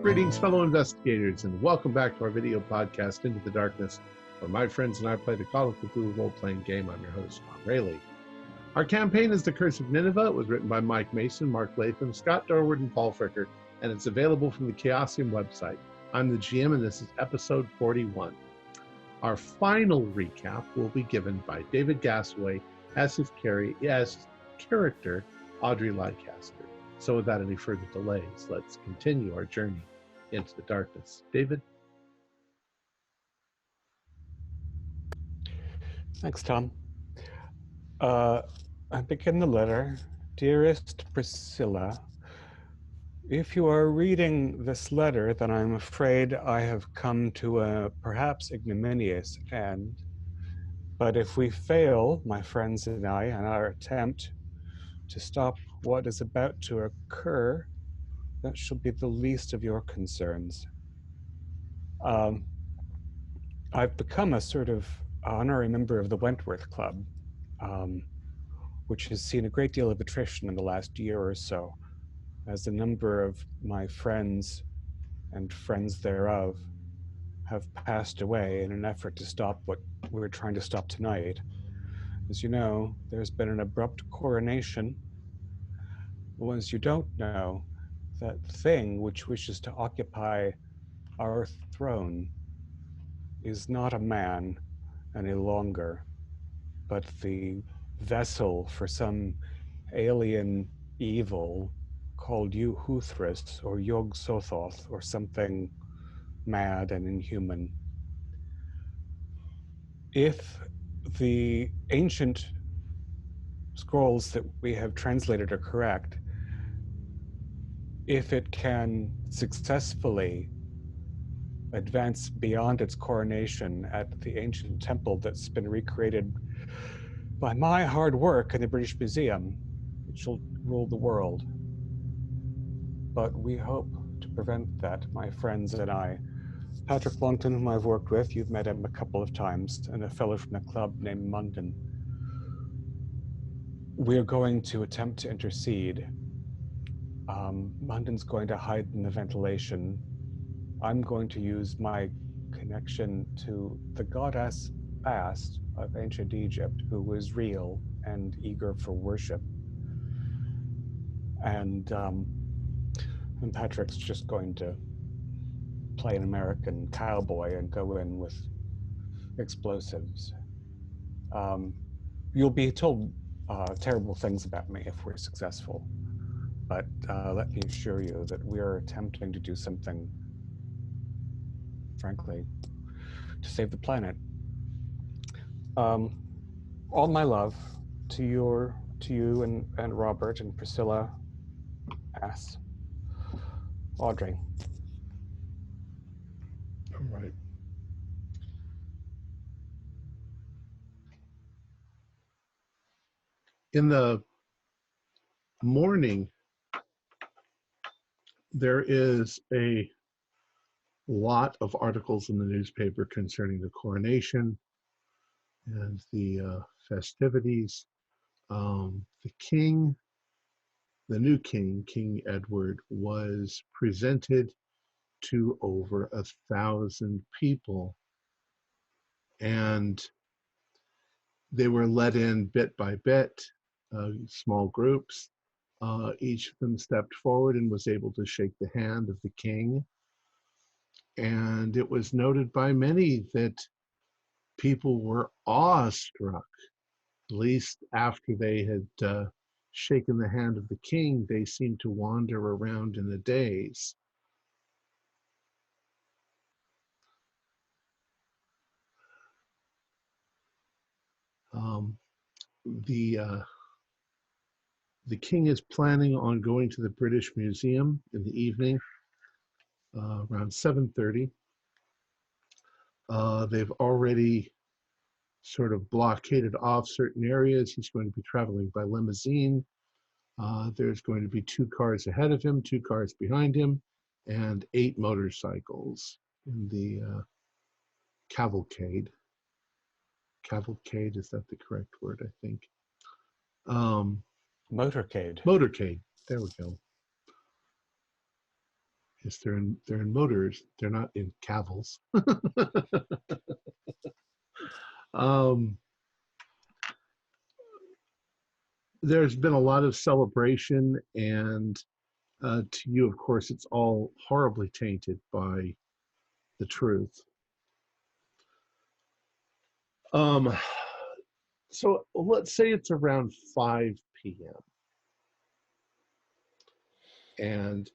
Greetings, fellow investigators, and welcome back to our video podcast, Into the Darkness, where my friends and I play the Call of Cthulhu role-playing game. I'm your host, Tom Rayleigh. Our campaign is The Curse of Nineveh. It was written by Mike Mason, Mark Latham, Scott Dorward, and Paul Fricker, and it's available from the Chaosium website. I'm the GM, and this is episode 41. Our final recap will be given by David Gasaway as his character, Audrey Leicester. So without any further delays, let's continue our journey into the darkness. David? Thanks, Tom. I begin the letter. Dearest Priscilla, if you are reading this letter, then I'm afraid I have come to a perhaps ignominious end. But if we fail, my friends and I, in our attempt to stop what is about to occur, that shall be the least of your concerns. I've become a sort of honorary member of the Wentworth Club, which has seen a great deal of attrition in the last year or so, as the number of my friends and friends thereof have passed away in an effort to stop what we're trying to stop tonight. As you know, there's been an abrupt coronation. Once you don't know, that thing which wishes to occupy our throne is not a man any longer, but the vessel for some alien evil called Huthris or Yog Sothoth or something mad and inhuman. If the ancient scrolls that we have translated are correct, if it can successfully advance beyond its coronation at the ancient temple that's been recreated by my hard work in the British Museum, it shall rule the world. But we hope to prevent that, my friends and I. Patrick Longton, whom I've worked with, you've met him a couple of times, and a fellow from the club named Munden. We're going to attempt to intercede. Munden's going to hide in the ventilation. I'm going to use my connection to the goddess Bast of ancient Egypt, who was real and eager for worship. And Patrick's just going to play an American cowboy and go in with explosives. You'll be told terrible things about me if we're successful, but let me assure you that we're attempting to do something, frankly, to save the planet. All my love to you and Robert and Priscilla, S. Audrey. All right. In the morning, there is a lot of articles in the newspaper concerning the coronation and the festivities. The king, the new king, King Edward, was presented to over 1,000 people, and they were let in bit by bit, small groups. Each of them stepped forward and was able to shake the hand of the king. And it was noted by many that people were awestruck. At least after they had shaken the hand of the king, they seemed to wander around in a daze. The king is planning on going to the British Museum in the evening, around 7:30. They've already sort of blockaded off certain areas. He's going to be traveling by limousine. There's going to be 2 cars ahead of him, 2 cars behind him, and 8 motorcycles in the cavalcade. Cavalcade, is that the correct word, I think? Motorcade. Motorcade, there we go. Yes, they're in motors. They're not in cavils. um, there's been a lot of celebration, and to you, of course, it's all horribly tainted by the truth. So let's say it's around 5 p.m. and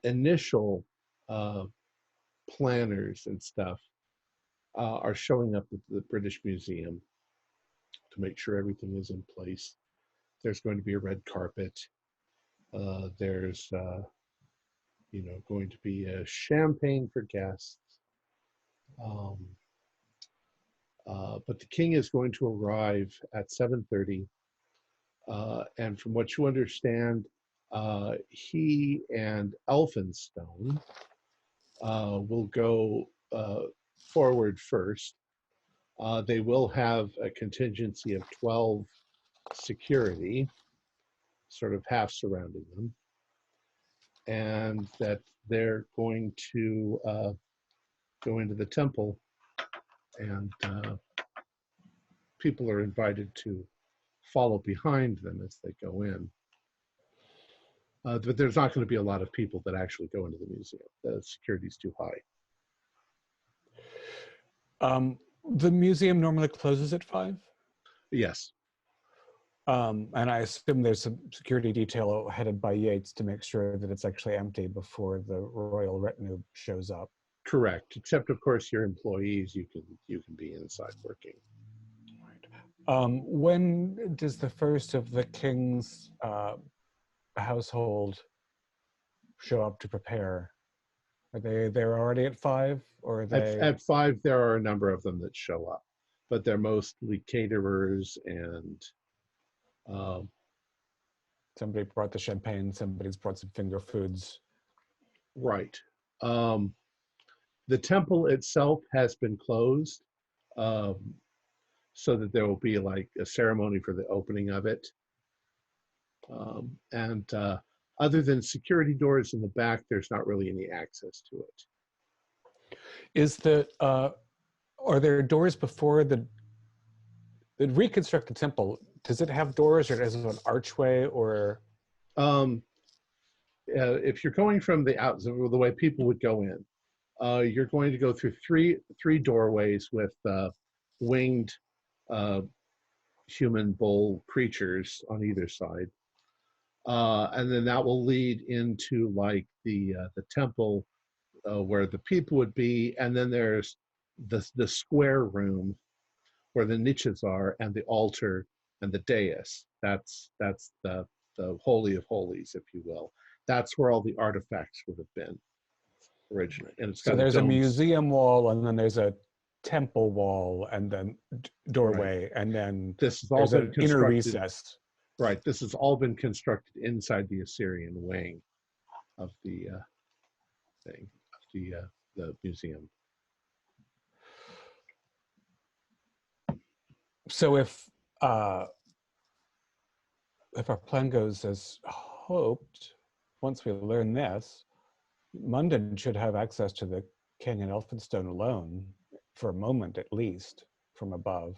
initial planners and stuff are showing up at the British Museum to make sure everything is in place. There's going to be a red carpet. There's going to be a champagne for guests. But the king is going to arrive at 7:30, and from what you understand, he and Elphinstone will go forward first. They will have a contingency of 12 security, sort of half surrounding them, and that they're going to go into the temple, and people are invited to follow behind them as they go in. But there's not going to be a lot of people that actually go into the museum. The security's too high. The museum normally closes at 5? Yes. And I assume there's a security detail headed by Yates to make sure that it's actually empty before the royal retinue shows up. Correct. Except, of course, your employees, you can be inside working. Right. When does the first of the king's household show up to prepare? Are they there already at 5, or are they at 5? There are a number of them that show up, but they're mostly caterers and somebody brought the champagne, somebody's brought some finger foods. Right. The temple itself has been closed, so that there will be like a ceremony for the opening of it. And other than security doors in the back, there's not really any access to it. Is the are there doors before the reconstructed temple? Does it have doors, or is it an archway, or? If you're going from the out, the way people would go in, you're going to go through three doorways with winged human bull creatures on either side, and then that will lead into like the temple where the people would be, and then there's the square room where the niches are, and the altar and the dais. That's the holy of holies, if you will. That's where all the artifacts would have been originally. And it's got so there's a domes. museum wall, and then there's a temple wall, and then doorway, Right. And then this has all been an inner recess. Right. This has all been constructed inside the Assyrian wing of the thing, of the museum. So if our plan goes as hoped, once we learn this, Munden should have access to the king and Elphinstone alone, for a moment at least, from above.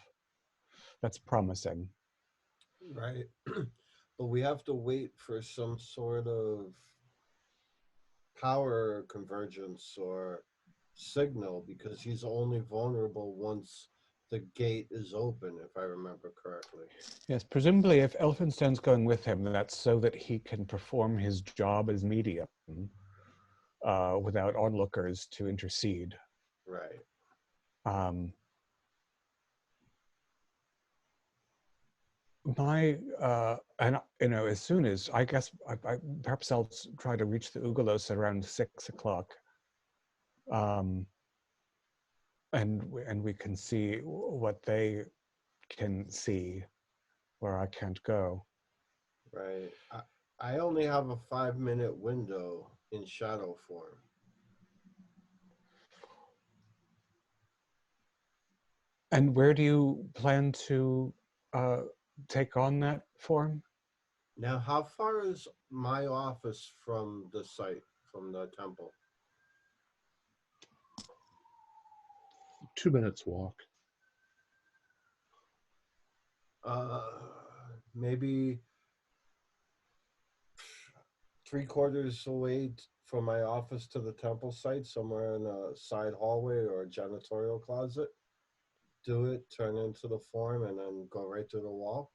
That's promising. Right. But we have to wait for some sort of power convergence or signal, because he's only vulnerable once the gate is open, if I remember correctly. Yes, presumably if Elphinstone's going with him, that's so that he can perform his job as medium without onlookers to intercede. Right. And as soon as, I guess, perhaps I'll try to reach the Ugalos around 6 o'clock. And we can see what they can see where I can't go. Right. I only have a 5-minute window in shadow form. And where do you plan to take on that form? Now, how far is my office from the site, from the temple? 2 minutes walk. Maybe 3/4 away from my office to the temple site, somewhere in a side hallway or a janitorial closet. Do it, turn into the form, and then go right through the wall.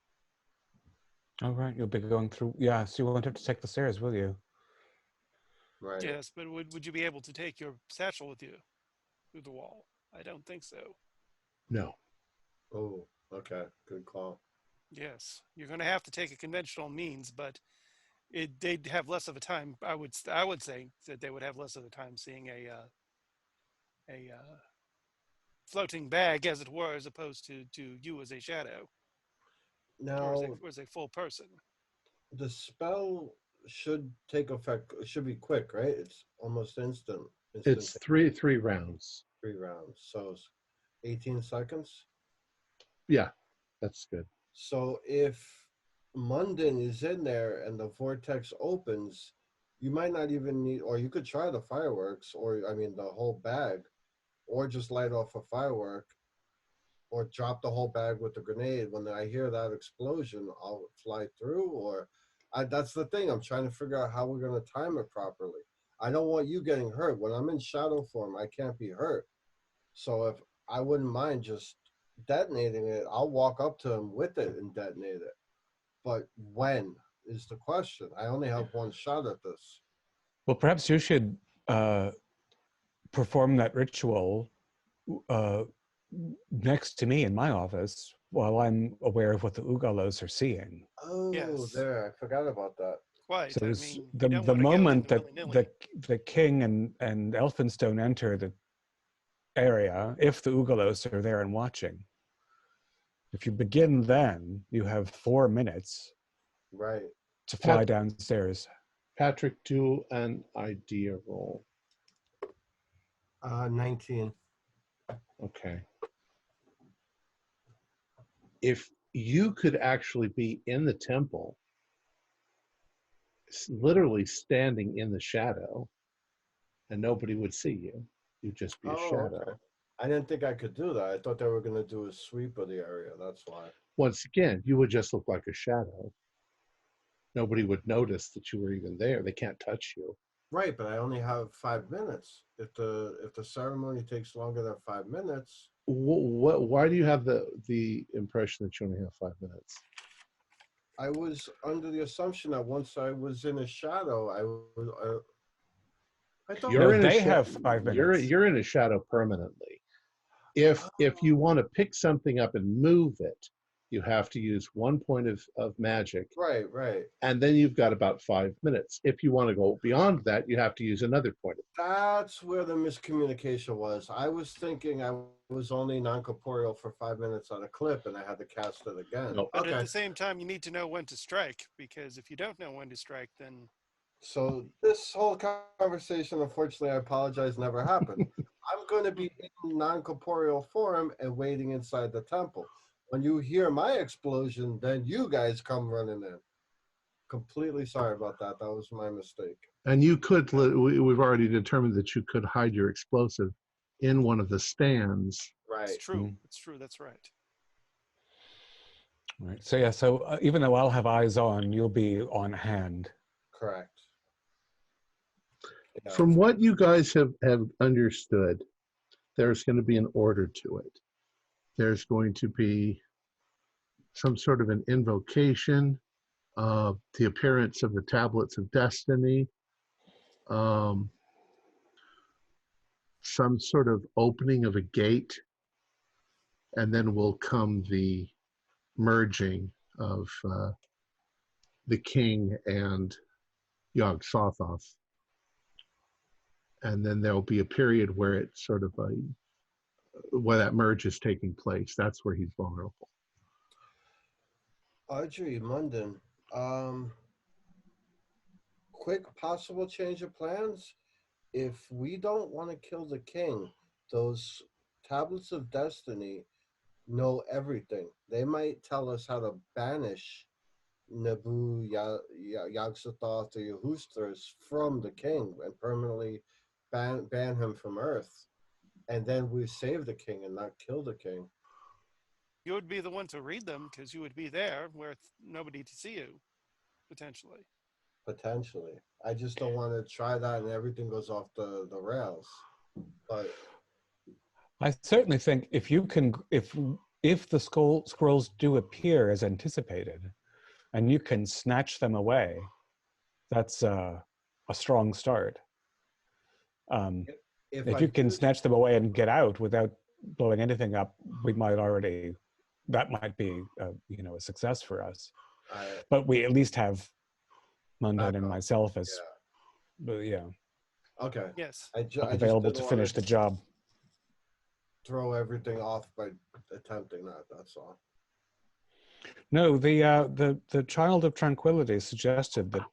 All right, you'll be going through. Yeah, so you won't have to take the stairs, will you? Right. Yes, but would you be able to take your satchel with you through the wall? I don't think so. No. Oh, okay. Good call. Yes, you're going to have to take a conventional means, but they'd have less of a time. I would say that they would have less of a time seeing a floating bag, as it were, as opposed to you as a shadow or Now, as a full person. the spell should take effect. It should be quick, right? It's almost instant. It's three rounds. 3 rounds. So it's 18 seconds. Yeah, that's good. So if Munden is in there and the vortex opens, you might not even need, or you could try the fireworks, or I mean the whole bag, or just light off a firework, or drop the whole bag with the grenade. When I hear that explosion, I'll fly through, that's the thing. I'm trying to figure out how we're going to time it properly. I don't want you getting hurt. When I'm in shadow form, I can't be hurt. So if I wouldn't mind just detonating it, I'll walk up to him with it and detonate it. But when is the question? I only have one shot at this. Well, perhaps you should perform that ritual next to me in my office while I'm aware of what the Ugalos are seeing. Oh, Yes. there. I forgot about that. Quite. So I it's mean, the you don't want to go moment in that willy-nilly. the king and Elphinstone enter the area, if the Ugalos are there and watching, if you begin then, you have 4 minutes Right. to fly downstairs. Patrick, do an idea roll. 19. Okay. If you could actually be in the temple, literally standing in the shadow, and nobody would see you, you'd just be a shadow. Okay. I didn't think I could do that. I thought they were going to do a sweep of the area. That's why. Once again, you would just look like a shadow. Nobody would notice that you were even there. They can't touch you. Right, but I only have 5 minutes. If the ceremony takes longer than 5 minutes, Why do you have the impression that you only have 5 minutes? I was under the assumption that once I was in a shadow, I thought They have 5 minutes. You're in a shadow permanently. If you want to pick something up and move it, you have to use 1 point of magic. Right. And then you've got about 5 minutes. If you want to go beyond that, you have to use another point. That's where the miscommunication was. I was thinking I was only non-corporeal for 5 minutes on a clip, and I had to cast it again. No. But Okay. at the same time, you need to know when to strike, because if you don't know when to strike, then So this whole conversation, unfortunately, I apologize, never happened. I'm going to be in non-corporeal form and waiting inside the temple. When you hear my explosion, then you guys come running in. Completely sorry about that. That was my mistake. And you could, we've already determined that you could hide your explosive in one of the stands. Right. it's true. It's true. That's right. Right. So yeah. So even though I'll have eyes on, you'll be on hand. Correct. Yeah. From what you guys have understood, there's going to be an order to it. There's going to be some sort of an invocation, the appearance of the tablets of destiny, some sort of opening of a gate, and then will come the merging of the king and Yog Sothoth. And then there'll be a period where it's sort of where that merge is taking place. That's where he's vulnerable. Audrey, Munden, quick possible change of plans. If we don't want to kill the king, those tablets of destiny know everything. They might tell us how to banish Nebu Yog-Sothoth or Yahusthus from the king and permanently ban him from Earth. And then we save the king and not kill the king. You would be the one to read them because you would be there with nobody to see you, potentially. Potentially. I just don't want to try that and everything goes off the rails. But I certainly think if you can, if the scrolls do appear as anticipated, and you can snatch them away, that's a strong start. If you can snatch them away and get out without blowing anything up, we might already, that might be you know, a success for us. But we at least have Mundane and myself as yeah. Okay. Yes. Available to finish the job. Throw everything off by attempting that. That's all. No, the Child of Tranquility suggested that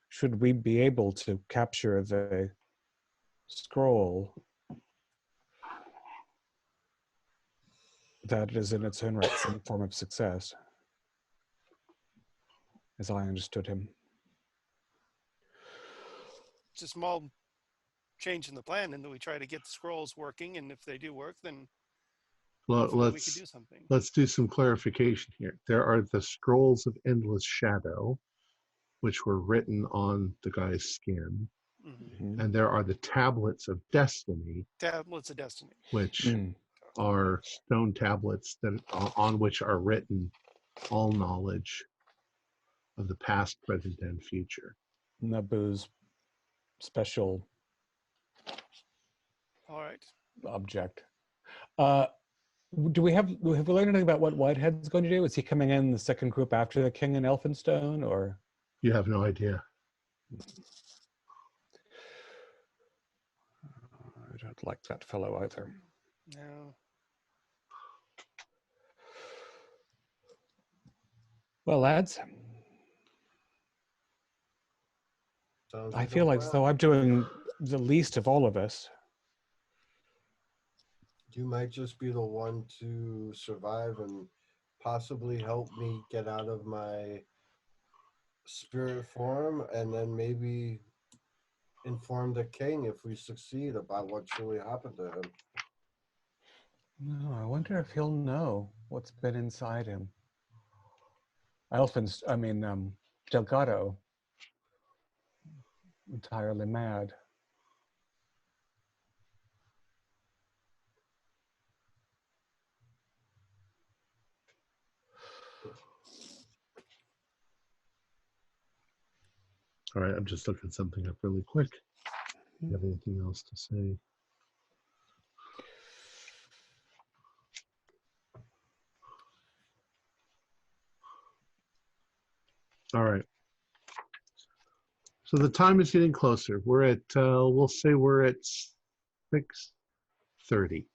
should we be able to capture the scroll, that is in its own right some form of success, as I understood him. It's a small change in the plan, and then we try to get the scrolls working, and if they do work, then we could do something. Let's do some clarification here. There are the scrolls of endless shadow, which were written on the guy's skin. Mm-hmm. And there are the tablets of destiny. Tablets of destiny. Which are stone tablets that on which are written all knowledge of the past, present, and future. Nabu's special all right object. Have we learned anything about what Whitehead's going to do? Is he coming in the second group after the king in Elphinstone, or? You have no idea. I don't like that fellow either. No. Well, lads, I feel like though I'm doing the least of all of us. You might just be the one to survive and possibly help me get out of my spirit form, and then maybe inform the king if we succeed about what truly happened to him. No, I wonder if he'll know what's been inside him. Delgado, entirely mad. All right, I'm just looking something up really quick. Do you have anything else to say? All right. So the time is getting closer. We're at, we'll say we're at 6:30.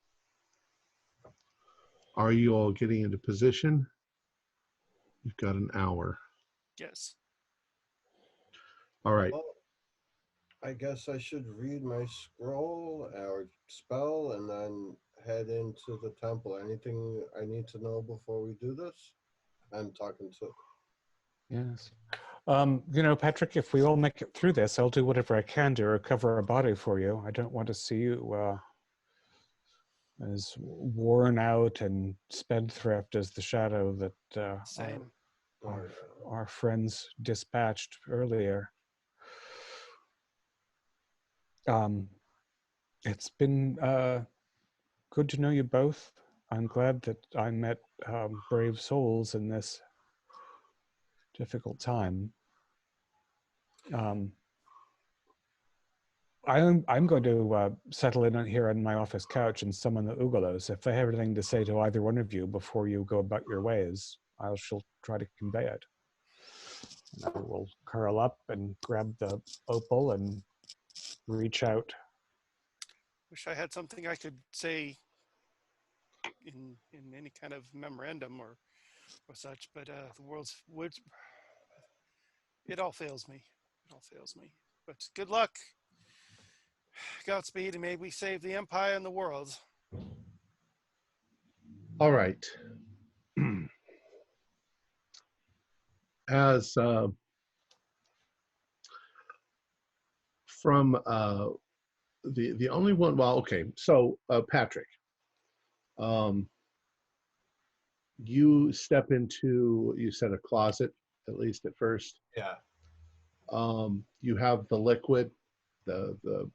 Are you all getting into position? You've got an hour. Yes. All right. Well, I guess I should read my scroll or spell and then head into the temple. Anything I need to know before we do this? I'm talking to... Yes. You know, Patrick, if we all make it through this, I'll do whatever I can to recover a body for you. I don't want to see you as worn out and spendthrift as the shadow that our friends dispatched earlier. It's been good to know you both. I'm glad that I met brave souls in this difficult time. I'm going to settle in here on my office couch and summon the Ugalos. If they have anything to say to either one of you before you go about your ways, I shall try to convey it. And I will curl up and grab the opal and reach out. Wish I had something I could say in any kind of memorandum or such, but the world's it all fails me. It all fails me. But good luck. Godspeed, and may we save the empire and the world. All right. as from the only one. Well, okay. So Patrick, you step into, you said, a closet, at least at first. Yeah. You have the liquid, the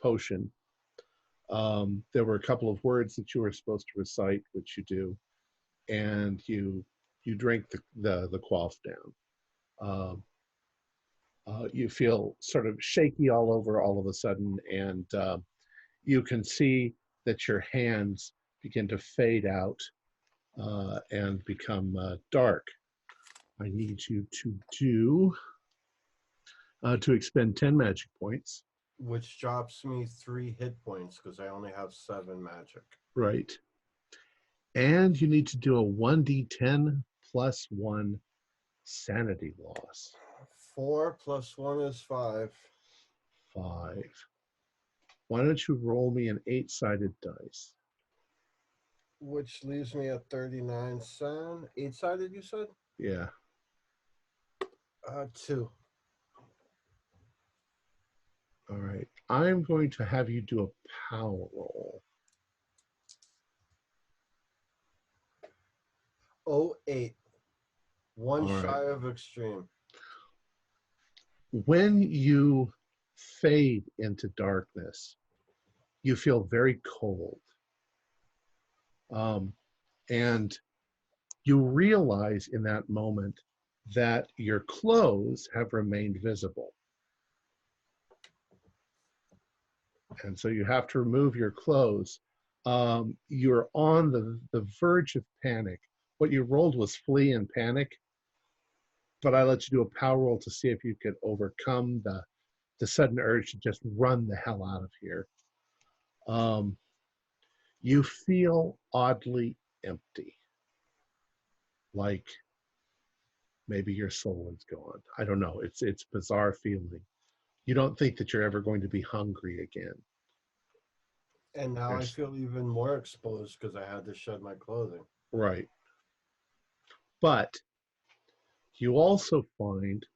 potion. There were a couple of words that you were supposed to recite, which you do, and you drink the quaff down. You feel sort of shaky all over all of a sudden, and you can see that your hands begin to fade out and become dark. I need you to expend 10 magic points. Which drops me 3 hit points because I only have 7 magic. Right. And you need to do a 1d10 plus 1 sanity loss. 4 plus 1 is 5. 5. Why don't you roll me an 8-sided dice? Which leaves me at 39 sound. 8-sided, you said? Yeah. 2. All right. I'm going to have you do a power roll. 8. One All shy right. of extreme. When you fade into darkness, you feel very cold. And you realize in that moment that your clothes have remained visible. And so you have to remove your clothes. You're on the verge of panic. What you rolled was flee and panic, but I let you do a power roll to see if you could overcome the sudden urge to just run the hell out of here. You feel oddly empty, like maybe your soul is gone. I don't know. It's a bizarre feeling. You don't think that you're ever going to be hungry again. And now I feel even more exposed because I had to shed my clothing. Right. But you also find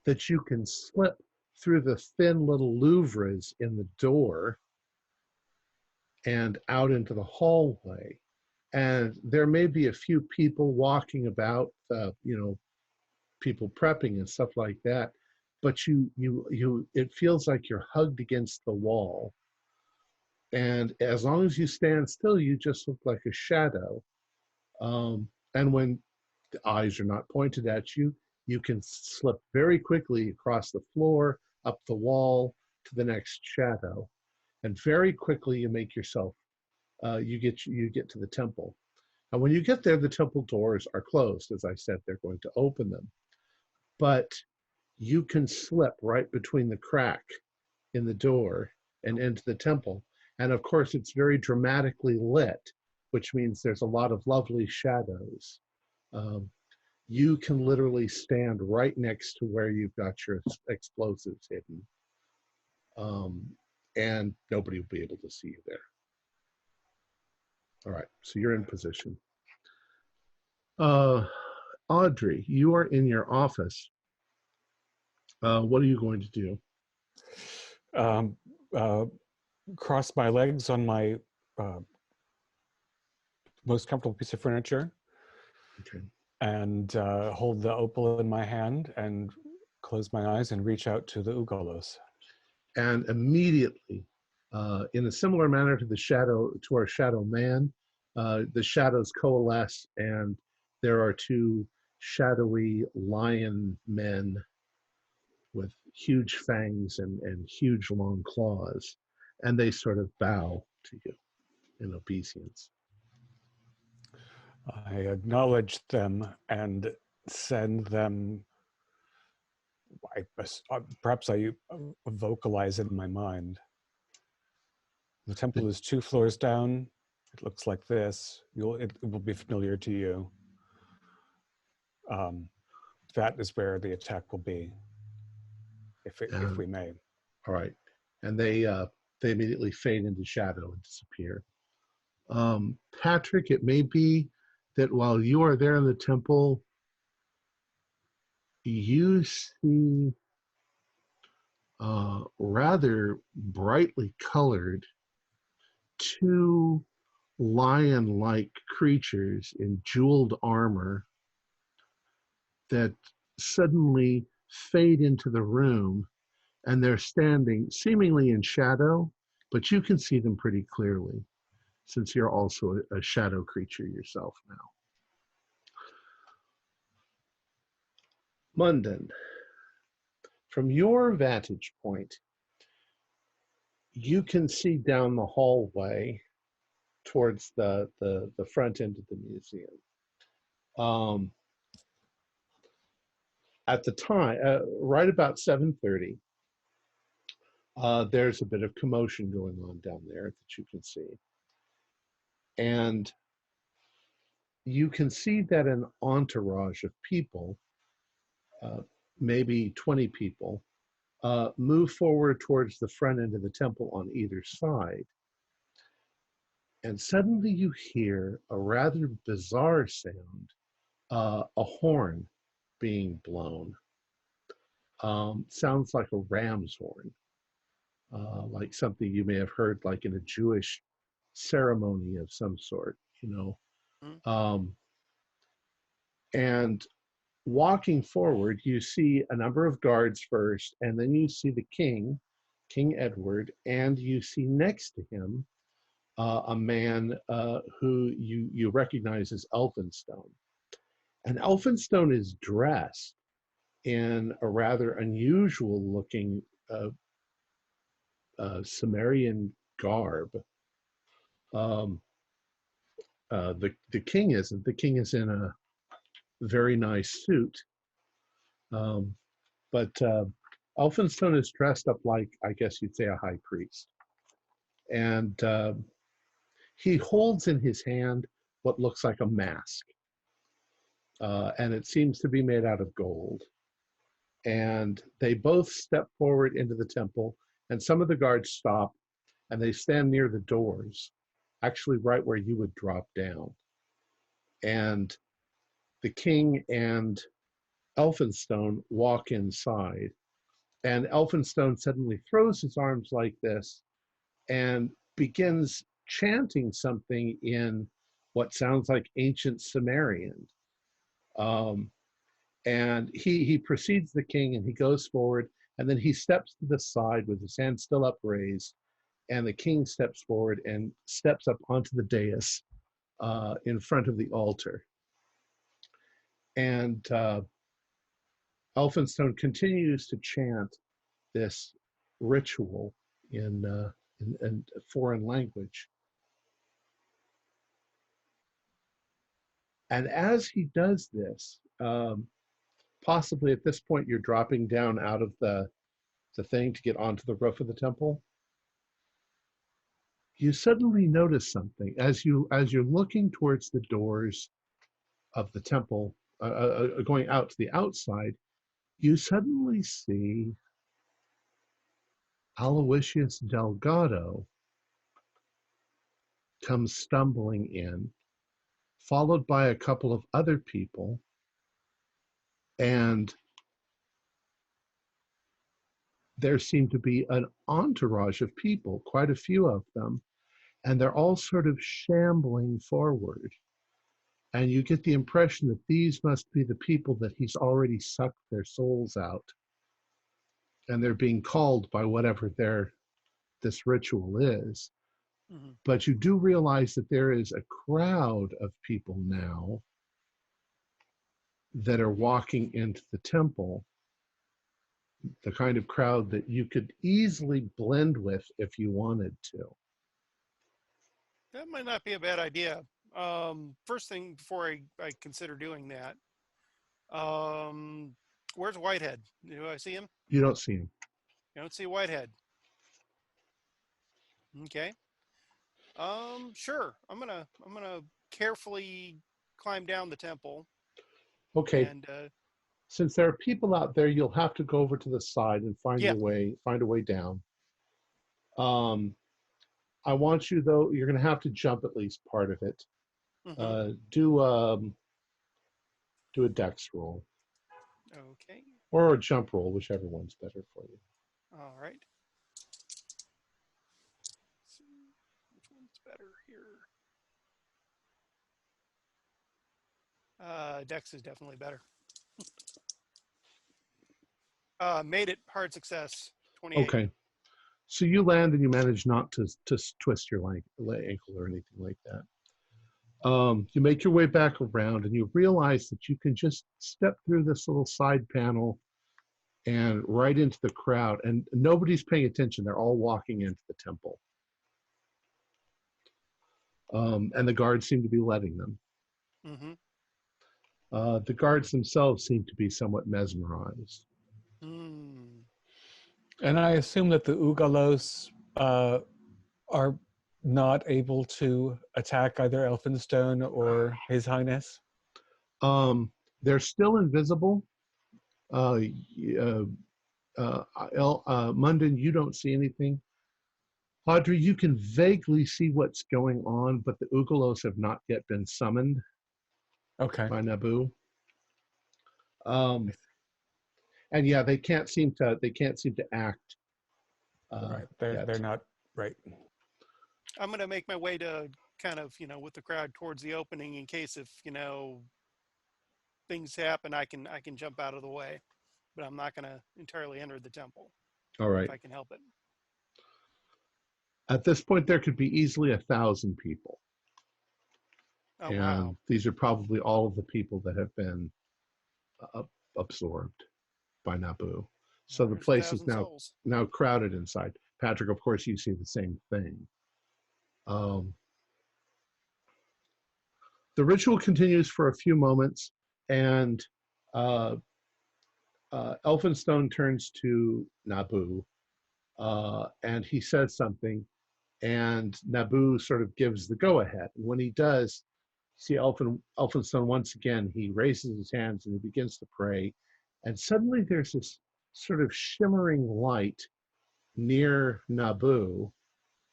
that you can slip through the thin little louvres in the door and out into the hallway. And there may be a few people walking about, people prepping and stuff like that. But it feels like you're hugged against the wall. And as long as you stand still, you just look like a shadow. And when the eyes are not pointed at you, you can slip very quickly across the floor, up the wall, to the next shadow. And very quickly you make yourself, you get to the temple. And when you get there, the temple doors are closed. As I said, they're going to open them. But you can slip right between the crack in the door and into the temple. And of course, it's very dramatically lit, which means there's a lot of lovely shadows. You can literally stand right next to where you've got your explosives hidden. And nobody will be able to see you there. All right, so you're in position. Audrey, you are in your office. What are you going to do? Cross my legs on my most comfortable piece of furniture. Okay. And hold the opal in my hand and close my eyes and reach out to the Ugalos. And immediately, in a similar manner to our shadow man, the shadows coalesce, and there are 2 shadowy lion men with huge fangs and huge long claws, and they sort of bow to you in obeisance. I acknowledge them and send them, perhaps I vocalize it in my mind. The temple is 2 floors down. It looks like this. It will be familiar to you. That is where the attack will be, if we may. All right. And they immediately fade into shadow and disappear. Patrick, it may be that while you are there in the temple, you see rather brightly colored two lion-like creatures in jeweled armor that suddenly fade into the room, and they're standing seemingly in shadow, but you can see them pretty clearly since you're also a shadow creature yourself now. Munden, from your vantage point, you can see down the hallway towards the front end of the museum. At the time, right about 7:30, there's a bit of commotion going on down there that you can see. And you can see that an entourage of people, maybe 20 people, move forward towards the front end of the temple on either side. And suddenly you hear a rather bizarre sound, a horn being blown. Sounds like a ram's horn, like something you may have heard like in a Jewish ceremony of some sort, you know. And walking forward, you see a number of guards first, and then you see the king, King Edward, and you see next to him a man who you recognize as Elphinstone. And Elphinstone is dressed in a rather unusual looking Sumerian garb. The king isn't. The king is in a very nice suit. But Elphinstone is dressed up like, I guess you'd say, a high priest. And he holds in his hand what looks like a mask. And it seems to be made out of gold. And they both step forward into the temple, and some of the guards stop, and they stand near the doors, actually right where you would drop down. And the king and Elphinstone walk inside, and Elphinstone suddenly throws his arms like this and begins chanting something in what sounds like ancient Sumerian. And he precedes the king, and he goes forward, and then he steps to the side with his hand still upraised, and the king steps forward and steps up onto the dais in front of the altar. And Elphinstone continues to chant this ritual in a foreign language. And as he does this, possibly at this point you're dropping down out of the thing to get onto the roof of the temple, you suddenly notice something as you're looking towards the doors of the temple, going out to the outside. You suddenly see Aloysius Delgado come stumbling in, followed by a couple of other people, and there seem to be an entourage of people, quite a few of them, and they're all sort of shambling forward. And you get the impression that these must be the people that he's already sucked their souls out, and they're being called by whatever this ritual is. Mm-hmm. But you do realize that there is a crowd of people now that are walking into the temple, the kind of crowd that you could easily blend with if you wanted to. That might not be a bad idea. First thing before I consider doing that, where's Whitehead? Do I see him? You don't see him. You don't see Whitehead. Okay. Sure. I'm gonna carefully climb down the temple. Okay. And since there are people out there, you'll have to go over to the side and find a way down. I want you, though, you're going to have to jump at least part of it. Mm-hmm. Do a dex roll. Okay. or a jump roll, whichever one's better for you. All right. Let's see which one's better here. Dex is definitely better. Made it hard success. 28. Okay. So you land and you manage not to twist your ankle or anything like that. You make your way back around and you realize that you can just step through this little side panel and right into the crowd, and nobody's paying attention. They're all walking into the temple. And the guards seem to be letting them. Mm-hmm. The guards themselves seem to be somewhat mesmerized. Mm. And I assume that the Ugalos are not able to attack either Elphinstone or His Highness. They're still invisible. Munden, you don't see anything. Audrey, you can vaguely see what's going on, but the Ugalos have not yet been summoned by Nabu. And yeah, they can't seem to act. Right, they're not right. I'm going to make my way to kind of, with the crowd towards the opening in case if, things happen, I can jump out of the way, but I'm not going to entirely enter the temple. All right. If I can help it. At this point, there could be easily 1,000 people. Oh, and wow. These are probably all of the people that have been absorbed by Nabu. So the place is now crowded inside. Patrick, of course, you see the same thing. The ritual continues for a few moments, and Elphinstone turns to Nabu, and he says something, and Nabu sort of gives the go-ahead. When he does, see Elphinstone once again, he raises his hands and he begins to pray, and suddenly there's this sort of shimmering light near Nabu,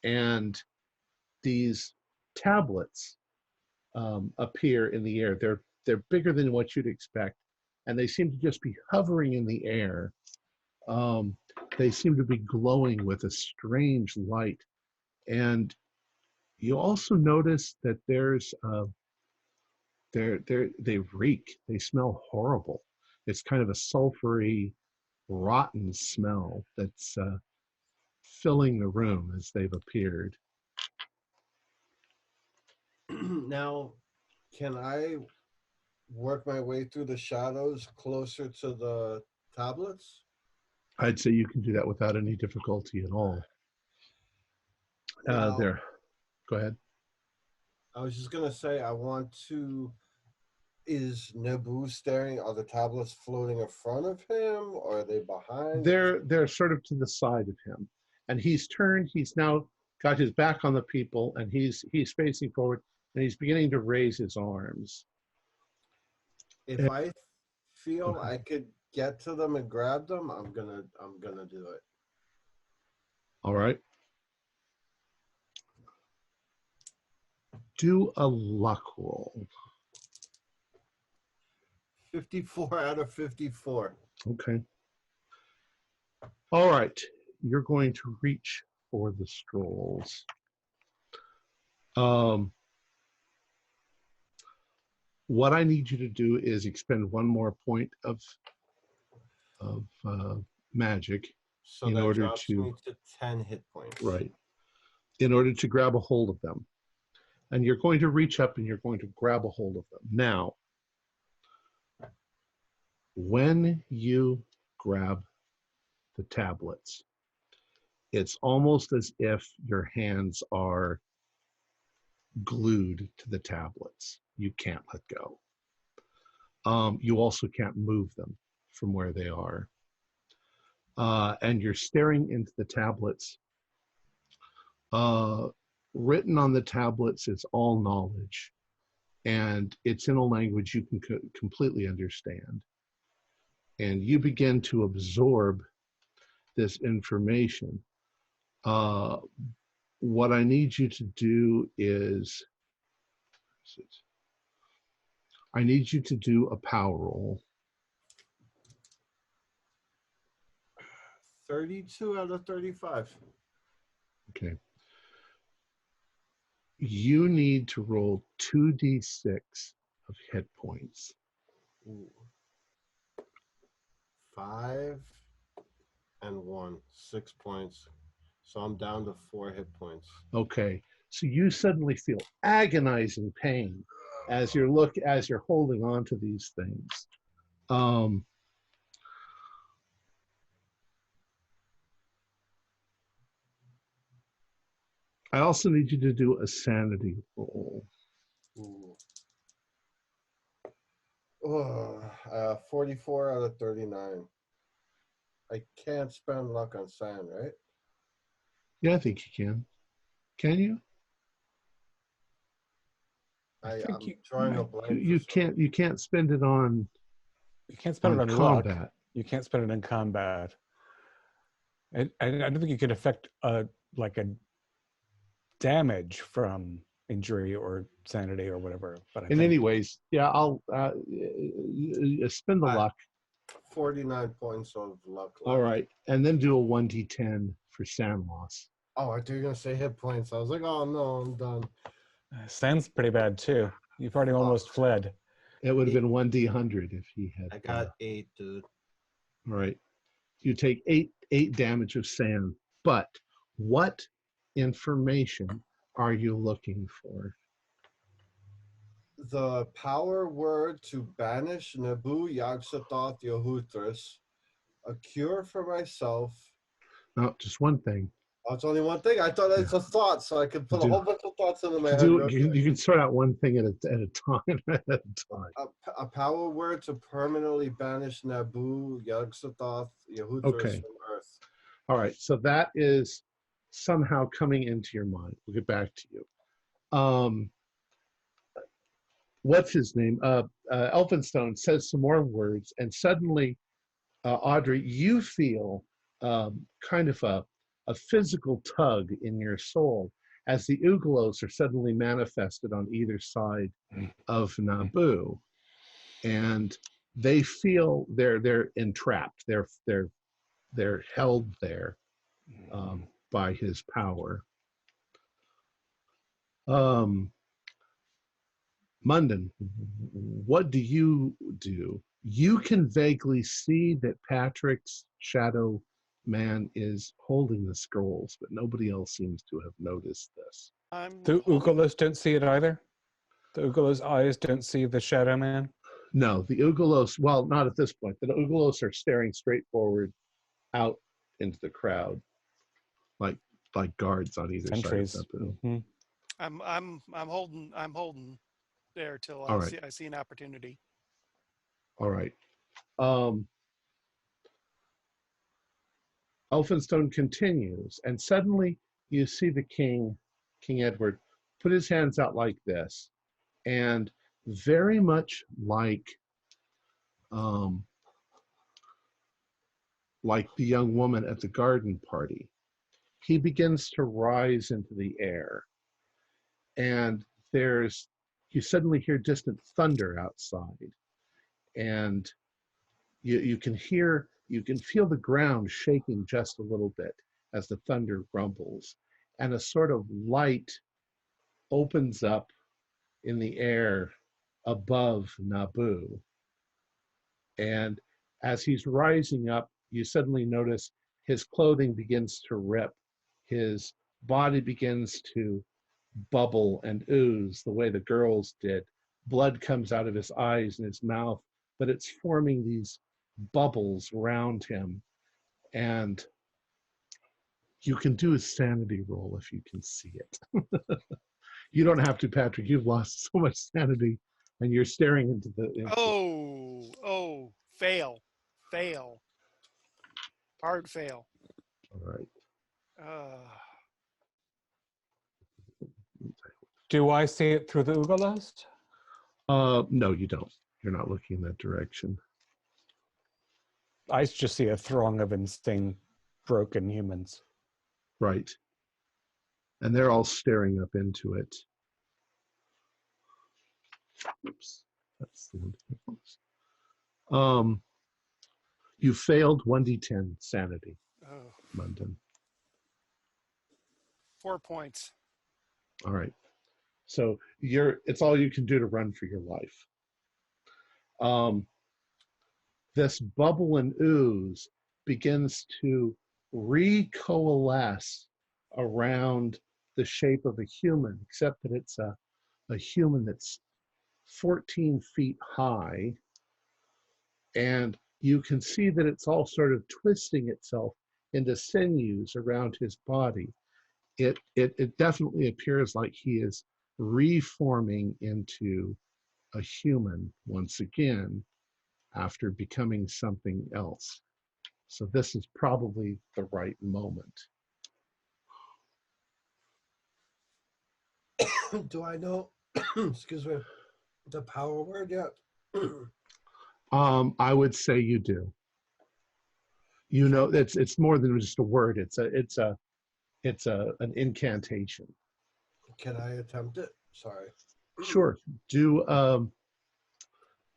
and these tablets appear in the air. They're bigger than what you'd expect, and they seem to just be hovering in the air. They seem to be glowing with a strange light, and you also notice that they reek. They smell horrible. It's kind of a sulfury, rotten smell that's filling the room as they've appeared. Now, can I work my way through the shadows closer to the tablets? I'd say you can do that without any difficulty at all. There. Go ahead. I was just going to say, is Nabu staring? Are the tablets floating in front of him, or are they behind? They're sort of to the side of him. And he's turned, he's now got his back on the people, and he's facing forward, and he's beginning to raise his arms. If I feel I could get to them and grab them, I'm gonna do it. All right. Do a luck roll. 54 out of 54. Okay. All right. You're going to reach for the scrolls. What I need you to do is expend one more point of magic so in that order drops me to 10 hit points. Right. In order to grab a hold of them. And you're going to reach up and you're going to grab a hold of them. Now, when you grab the tablets, it's almost as if your hands are glued to the tablets. You can't let go. You also can't move them from where they are. And you're staring into the tablets. Written on the tablets is all knowledge, and it's in a language you can completely understand. And you begin to absorb this information. What I need you to do is, I need you to do a power roll. 32 out of 35. Okay. You need to roll 2d6 of hit points. Ooh. 5 and 1, 6 points. So I'm down to 4 hit points. Okay. So you suddenly feel agonizing pain as you're holding on to these things. I also need you to do a sanity roll. Ooh. 44 out of 39. I can't spend luck on sand, right? Yeah, I think you can. Can you? I'm drawing a blank. You can't spend it on. You can't spend it on combat. luck. You can't spend it in combat. I don't think you can affect like a damage from injury or sanity or whatever. But Anyways, yeah, I'll spend the luck. 49 points of luck left. All right, and then do a 1d10 for sand loss. Oh, I thought you were gonna say hit points. I was like, oh no, I'm done. Sand's pretty bad too. You've already almost fled. It would have been 1d100 if he had. I got 8, dude. All right, you take eight damage of sand. But what information are you looking for? The power word to banish Nebu Yog-Sothoth Yehuthris, a cure for myself. No, just one thing. Oh, it's only one thing. I thought it's a thought, so I could put a whole bunch of thoughts into my head. You can sort out one thing at a time. A power word to permanently banish Nebu Yog-Sothoth Yehuthris from Earth. All right, so that is somehow coming into your mind. We'll get back to you. What's his name? Elphinstone says some more words, and suddenly, Audrey, you feel kind of a physical tug in your soul as the Ugalos are suddenly manifested on either side of Nabu, and they feel they're entrapped. They're held there by his power. Munden, what do? You can vaguely see that Patrick's shadow man is holding the scrolls, but nobody else seems to have noticed this. The Ugalos don't see it either? The Ugalos' eyes don't see the shadow man? No, the Ugalos, well, not at this point. The Ugalos are staring straight forward out into the crowd, like guards on either Sentries. side of Nabu. Mm-hmm. I'm holding there till I see an opportunity. All right. Elphinstone continues, and suddenly you see the King Edward, put his hands out like this, and very much like the young woman at the garden party, he begins to rise into the air, and you suddenly hear distant thunder outside, and you can feel the ground shaking just a little bit as the thunder rumbles, and a sort of light opens up in the air above Nabu. And as he's rising up, you suddenly notice his clothing begins to rip, his body begins to bubble and ooze the way the girls did. Blood comes out of his eyes and his mouth, but it's forming these bubbles around him. And you can do a sanity roll if you can see it. You don't have to, Patrick. You've lost so much sanity, and you're staring into the... Fail. Hard fail. All right. Do I see it through the Ugalos? No, you don't. You're not looking in that direction. I just see a throng of insane, broken humans. Right. And they're all staring up into it. Oops. That's the one. You failed 1d10 sanity. Oh, Munden? 4 points. All right. So it's all you can do to run for your life. This bubble and ooze begins to recoalesce around the shape of a human, except that it's a human that's 14 feet high, and you can see that it's all sort of twisting itself into sinews around his body. It definitely appears like he is reforming into a human once again after becoming something else. So this is probably the right moment. Do I know, excuse me, the power word yet? I would say you do. You know, it's more than just a word. It's an incantation. Can I attempt it? Sorry. Sure. Do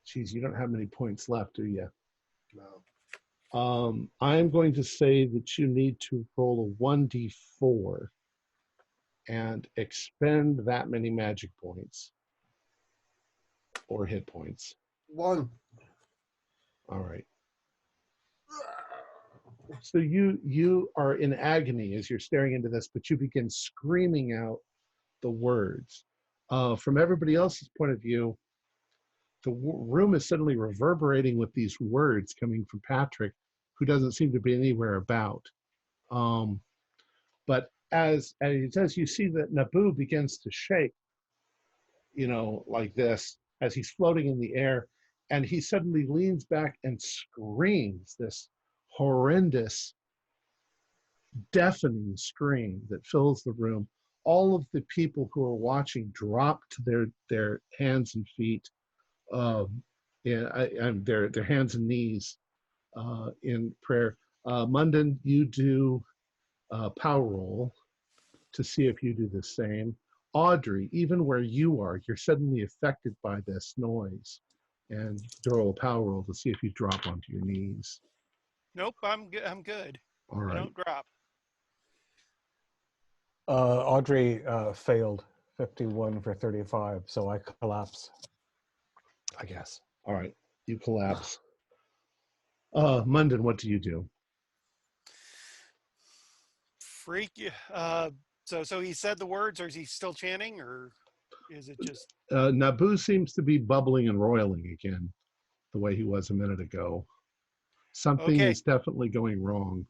geez, you don't have many points left, do you? No. I'm going to say that you need to roll a 1d4 and expend that many magic points or hit points. 1. All right. So you are in agony as you're staring into this, but you begin screaming out the words. From everybody else's point of view, the room is suddenly reverberating with these words coming from Patrick, who doesn't seem to be anywhere about. But as you see that Naboo begins to shake, like this, as he's floating in the air, and he suddenly leans back and screams this horrendous, deafening scream that fills the room. All of the people who are watching drop to their hands and feet, their hands and knees in prayer. Munden, you do power roll to see if you do the same. Audrey, even where you are, you're suddenly affected by this noise, and roll a power roll to see if you drop onto your knees. Nope, I'm good. I'm good. All right. I don't drop. Audrey failed 51 for 35, so I collapse, I guess. All right, you collapse. Munden, what do you do? Freak you. So he said the words, or is he still chanting, or is it just? Naboo seems to be bubbling and roiling again, the way he was a minute ago. Something Okay. is definitely going wrong.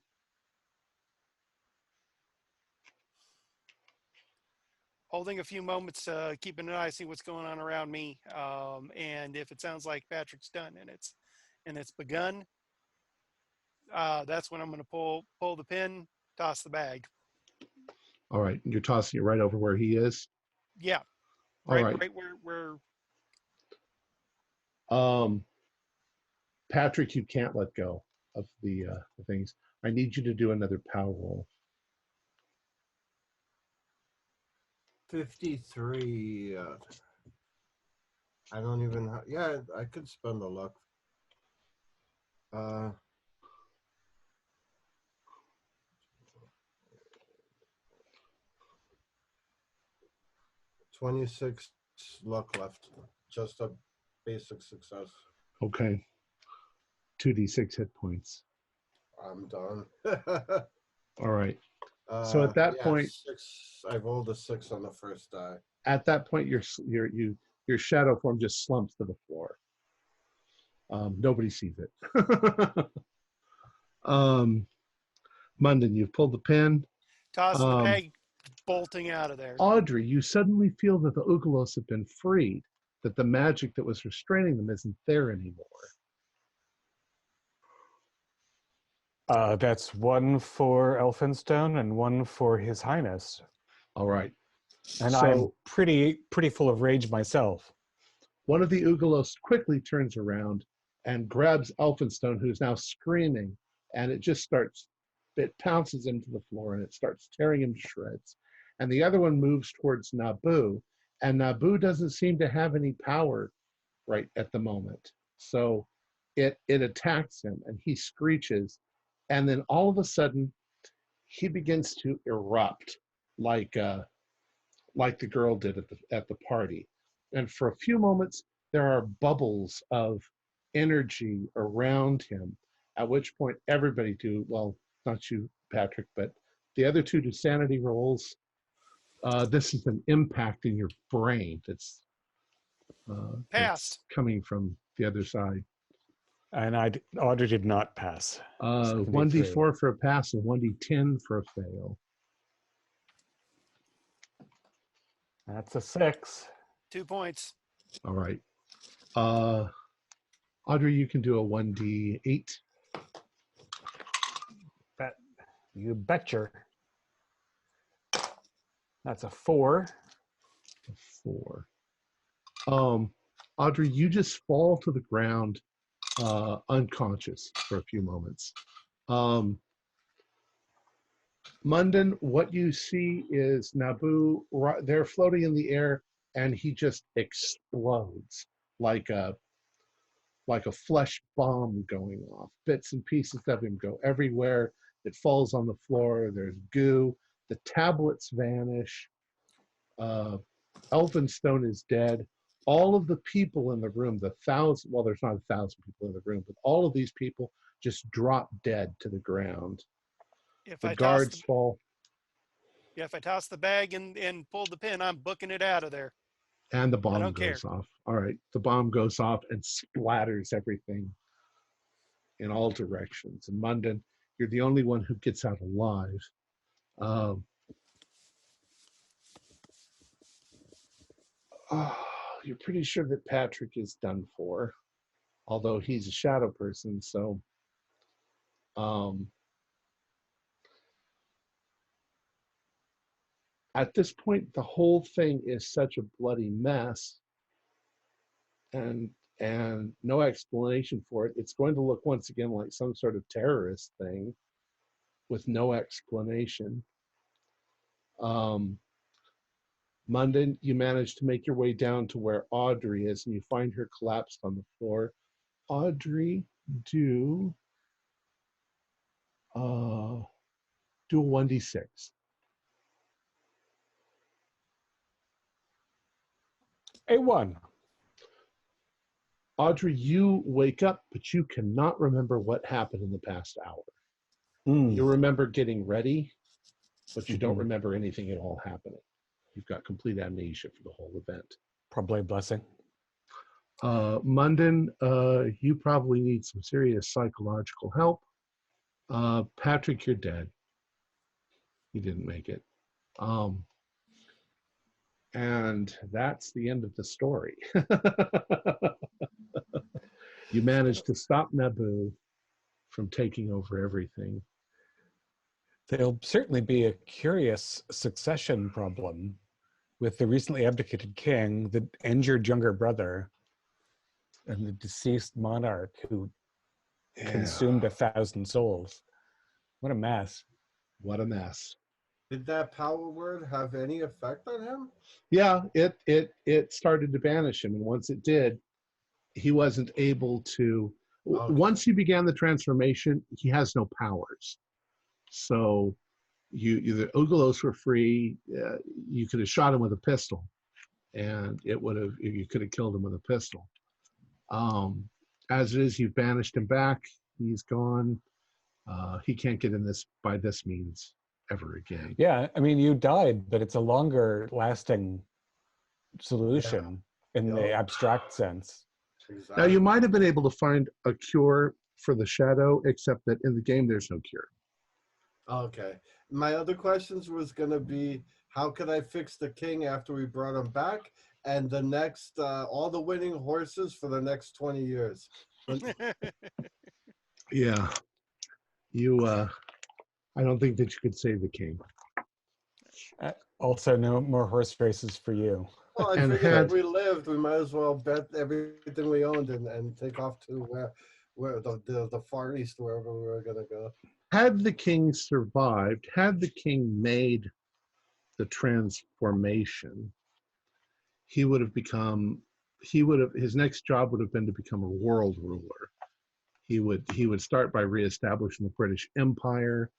Holding a few moments, keeping an eye, see what's going on around me, and if it sounds like Patrick's done and it's begun, that's when I'm going to pull the pin, toss the bag. All right, you're tossing it right over where he is. Yeah, All right, right. right where. Patrick, you can't let go of the things. I need you to do another power roll. 53. I don't even have, yeah, I could spend a luck. 26 luck left. Just a basic success. Okay. 2d6 hit points. I'm done. All right. So at that point, 6. I rolled a 6 on the first die. At that point, your shadow form just slumps to the floor. Nobody sees it. Munden, you've pulled the pin. Toss the bag, bolting out of there. Audrey, you suddenly feel that the Ugalos have been freed, that the magic that was restraining them isn't there anymore. That's 1 for Elphinstone and 1 for His Highness. All right. And so, I'm pretty full of rage myself. One of the Ugalos quickly turns around and grabs Elphinstone, who's now screaming, and it pounces into the floor and it starts tearing him to shreds. And the other one moves towards Naboo, and Naboo doesn't seem to have any power right at the moment. So it attacks him, and he screeches, and then all of a sudden, he begins to erupt like the girl did at the party. And for a few moments, there are bubbles of energy around him, at which point everybody well, not you, Patrick, but the other two do sanity rolls. This is an impact in your brain that's Passed. coming from the other side. And Audrey did not pass. 1d4 for a pass and 1d10 for a fail. That's a 6. 2 points. All right. Audrey, you can do a 1d8. You betcha. That's a 4. 4. Audrey, you just fall to the ground unconscious for a few moments. Munden, what you see is Naboo, they're floating in the air, and he just explodes like a flesh bomb going off. Bits and pieces of him go everywhere. It falls on the floor. There's goo. The tablets vanish. Elphinstone is dead. All of the people in the room, there's not 1,000 people in the room, but all of these people just drop dead to the ground. The guards fall. Yeah, if I toss the bag and pull the pin, I'm booking it out of there. And the bomb goes off. All right, the bomb goes off and splatters everything in all directions. And Munden, you're the only one who gets out alive. You're pretty sure that Patrick is done for, although he's a shadow person, so at this point, the whole thing is such a bloody mess, and no explanation for it. It's going to look once again like some sort of terrorist thing with no explanation. Munden, you manage to make your way down to where Audrey is, and you find her collapsed on the floor. Audrey, do a 1d6. A 1. Audrey, you wake up, but you cannot remember what happened in the past hour. You remember getting ready, but you don't remember anything at all happening. You've got complete amnesia for the whole event. Probably a blessing. Munden, you probably need some serious psychological help. Patrick, you're dead. You didn't make it. And that's the end of the story. You managed to stop Naboo from taking over everything. There'll certainly be a curious succession problem with the recently abdicated king, the injured younger brother, and the deceased monarch who consumed 1,000 souls. What a mess. What a mess. Did that power word have any effect on him? Yeah, it started to banish him, and once it did, he wasn't able to. Okay. Once he began the transformation, he has no powers. So, the Ugalos were free. You could have shot him with a pistol, and you could have killed him with a pistol. As it is, you've banished him back. He's gone. He can't get in this by this means ever again. Yeah, I mean, you died, but it's a longer lasting solution in the abstract sense. Exactly. Now, you might have been able to find a cure for the shadow, except that in the game, there's no cure. Okay. My other questions was going to be, how could I fix the king after we brought him back? And the next, all the winning horses for the next 20 years. Yeah. I don't think that you could save the king. Also, no more horse races for you. Well, I figured if we lived, we might as well bet everything we owned and take off to where the Far East, wherever we were going to go. Had the king survived, had the king made the transformation, his next job would have been to become a world ruler. he would start by reestablishing the British Empire,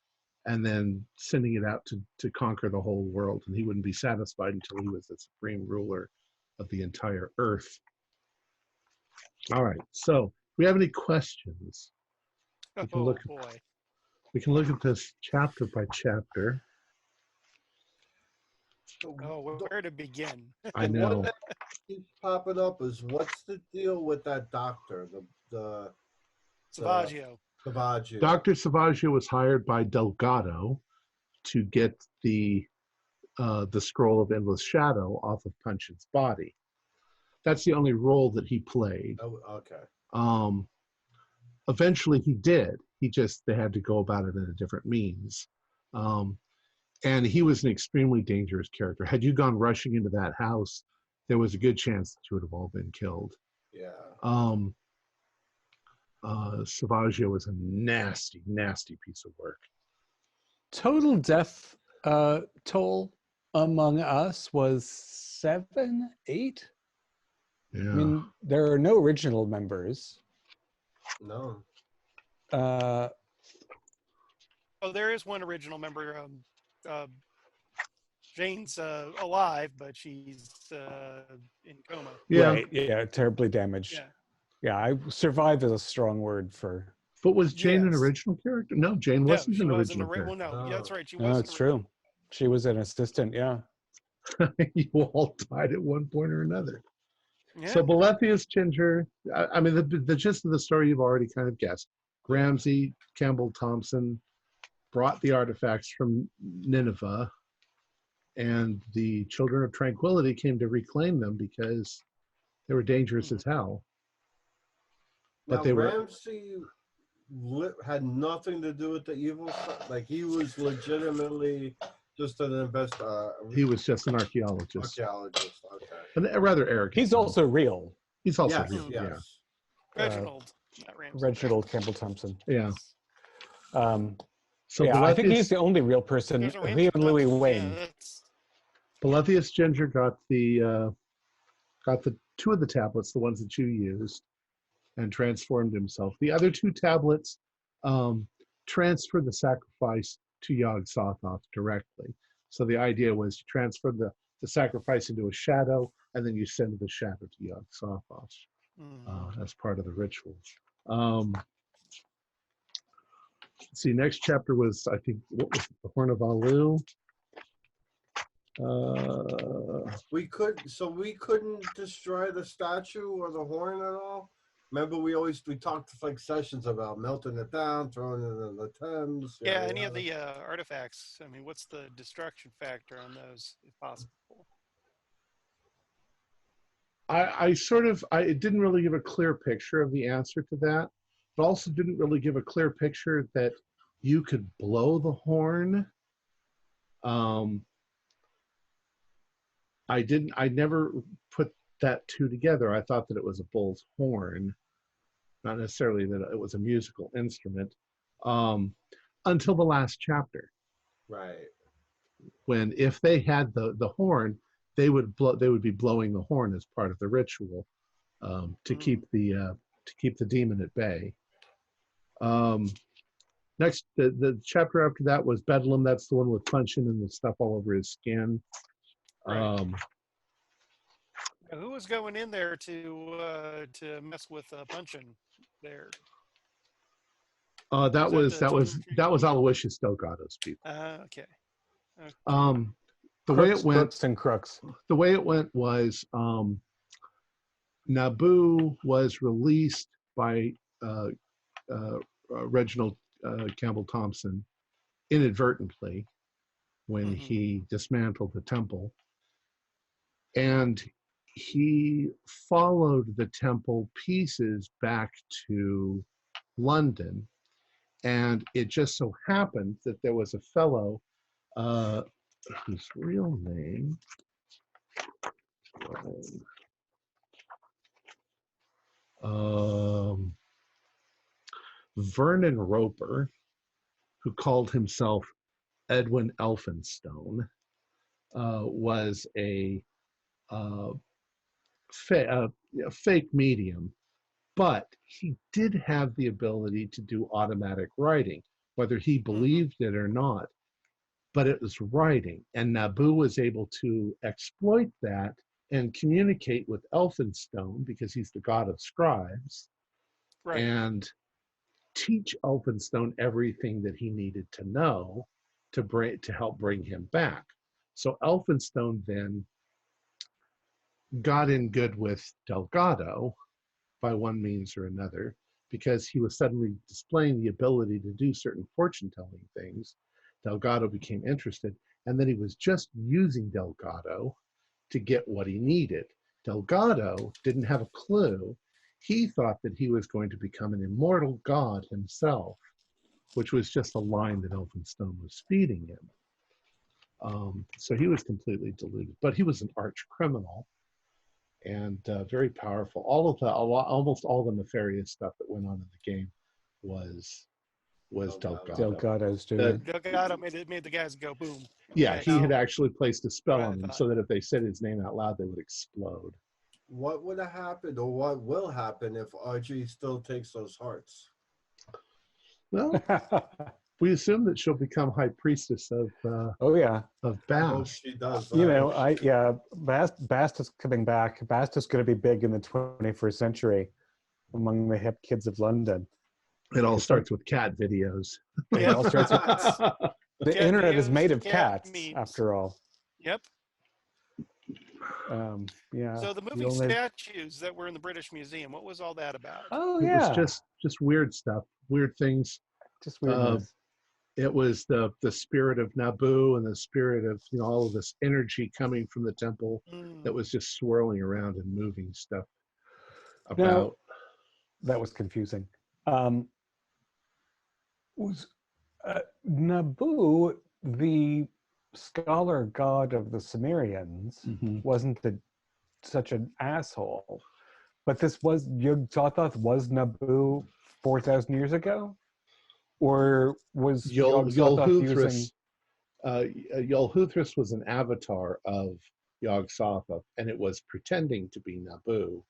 and then sending it out to conquer the whole world. And he wouldn't be satisfied until he was the supreme ruler of the entire earth. All right. So, if we have any questions, we can look. Boy. We can look at this chapter by chapter. Oh, where to begin? I know. One that keeps popping up is, what's the deal with that doctor? The Savaggio. Savaggio. Dr. Savaggio was hired by Delgado to get the scroll of endless shadow off of Punchin's body. That's the only role that he played. Oh, okay. Eventually he did. They had to go about it in a different means. And he was an extremely dangerous character. Had you gone rushing into that house, there was a good chance that you would have all been killed. Yeah. Savaggio was a nasty, nasty piece of work. Total death toll among us was 7, 8. Yeah. I mean, there are no original members. No. Oh, there is one original member. Jane's alive, but she's in coma. Yeah. Right, yeah, terribly damaged. Yeah. Yeah, I survive is a strong word for. But was Jane an Yes. original character? No, Jane wasn't she an wasn't original character. Well, no, yeah, that's right. She No, wasn't. it's true. She was an assistant. Yeah. You all died at one point or another. Yeah. So Bolethius Ginger, I mean, the gist of the story you've already kind of guessed. Ramsay Campbell Thompson brought the artifacts from Nineveh, and the Children of Tranquility came to reclaim them because they were dangerous as hell. But now, they were. Ramsay had nothing to do with the evil stuff. Like, he was legitimately just an investor. He was just an archaeologist. Archaeologist, okay. And a rather arrogant. He's also real. He's also Yes, real. yes. Reginald, not Ramsay. Reginald Campbell Thompson. Yeah. So yeah, I think Bolethius- he's the only real person. There's a He Ramsay, and Louis that's- Wayne. yeah, that's- Bolethius Ginger got the two of the tablets, the ones that you used, and transformed himself. The other 2 tablets transferred the sacrifice to Yog-Sothoth directly. So the idea was to transfer the sacrifice into a shadow, and then you send the shadow to Yog-Sothoth as part of the rituals. Let's see, next chapter was, I think, what was it, the Horn of Alu? We couldn't destroy the statue or the horn at all. Remember, we talked like sessions about melting it down, throwing it in the Thames. Yeah, any of the artifacts. I mean, what's the destruction factor on those, if possible? I didn't really give a clear picture of the answer to that, but also didn't really give a clear picture that you could blow the horn. I never put that 2 together. I thought that it was a bull's horn, not necessarily that it was a musical instrument, until the last chapter. Right. When, if they had the horn, they would be blowing the horn as part of the ritual to keep the demon at bay. Next, the chapter after that was Bedlam. That's the one with Punchin and the stuff all over his skin. Right. Who was going in there to mess with Punchin there? That was Aloysius Delgado's people. Okay. The way it went, Crooks and crooks. the way it went was Naboo was released by Reginald Campbell Thompson inadvertently when he dismantled the temple, and he followed the temple pieces back to London, and it just so happened that there was a fellow whose real name Vernon Roper, who called himself Edwin Elphinstone, was a fake medium But he did have the ability to do automatic writing, whether he believed it or not. But it was writing, and Naboo was able to exploit that and communicate with Elphinstone, because he's the god of scribes, Right. and teach Elphinstone everything that he needed to know to help bring him back. So Elphinstone then got in good with Delgado by one means or another, because he was suddenly displaying the ability to do certain fortune-telling things. Delgado became interested, and then he was just using Delgado to get what he needed. Delgado didn't have a clue. He thought that he was going to become an immortal god himself, which was just a line that Elphinstone was feeding him. So he was completely deluded, but he was an arch criminal and very powerful. Almost all the nefarious stuff that went on in the game was Delgado. Delgado's doing. Delgado made the guys go boom. Yeah, Okay, he now- had actually placed a spell Right, I on them thought. so that if they said his name out loud, they would explode. What would have happened, or what will happen if Audrey still takes those hearts? Well, we assume that she'll become High Priestess of Oh yeah. of I hope Bast. she does. You know, Bast is coming back. Bast is going to be big in the 21st century among the hip kids of London. It all starts with cat videos. It all starts with the Cat internet is videos, made of cat cats, memes. after all. Yep. Yeah. So the moving statues that were in the British Museum, what was all that about? Oh It yeah. was just weird stuff, weird things. just weirdness. It was the spirit of Naboo and the spirit of all of this energy coming from the temple that was just swirling around and moving stuff about. That was confusing. Was Naboo, the scholar god of the Sumerians, wasn't such an asshole? But this was Yog-Sothoth was Naboo 4,000 years ago, or was Yog-Sothoth using? Yul-Huthrus was an avatar of Yog-Sothoth, and it was pretending to be Naboo.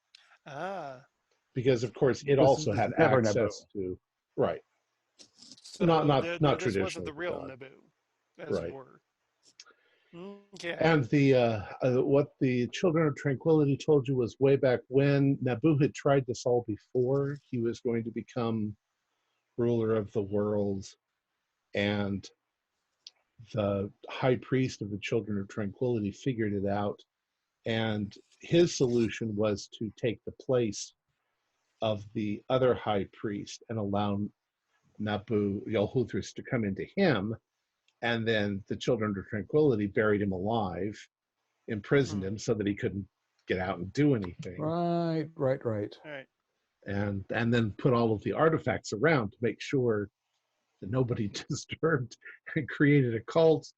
Because of course it also had access to So not this traditional. wasn't the real Naboo, as it were. Okay. And the what the Children of Tranquility told you was way back when Naboo had tried this all before. He was going to become ruler of the world, and the high priest of the Children of Tranquility figured it out, and his solution was to take the place of the other high priest and allow Naboo, Yul-Huthrus, to come into him, and then the Children of Tranquility buried him alive, imprisoned him so that he couldn't get out and do anything. Right. And then put all of the artifacts around to make sure that nobody disturbed, and created a cult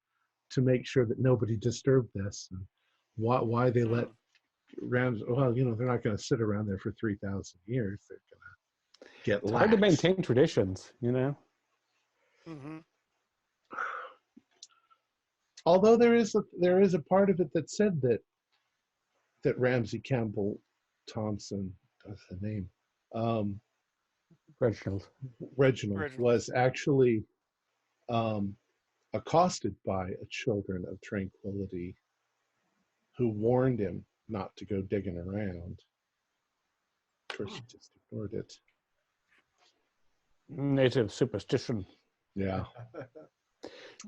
to make sure that nobody disturbed this. And why they let Rams? Well, they're not going to sit around there for 3,000 years. They're going to get lax. Hard to maintain traditions, Although there is a part of it that said that Ramsey Campbell Thompson, that's the name, Reginald was actually accosted by a Children of Tranquility who warned him not to go digging around. Of course, he just ignored it. Native superstition. Yeah.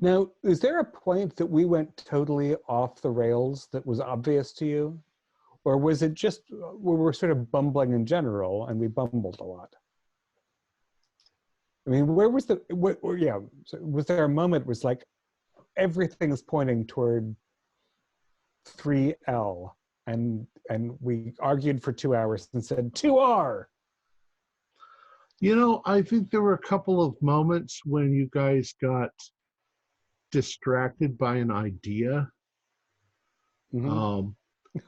Now, is there a point that we went totally off the rails that was obvious to you? Or was it just we were sort of bumbling in general and we bumbled a lot? I mean, where was so was there a moment where it was like everything is pointing toward 3L and we argued for 2 hours and said 2R? I think there were a couple of moments when you guys got distracted by an idea. Oh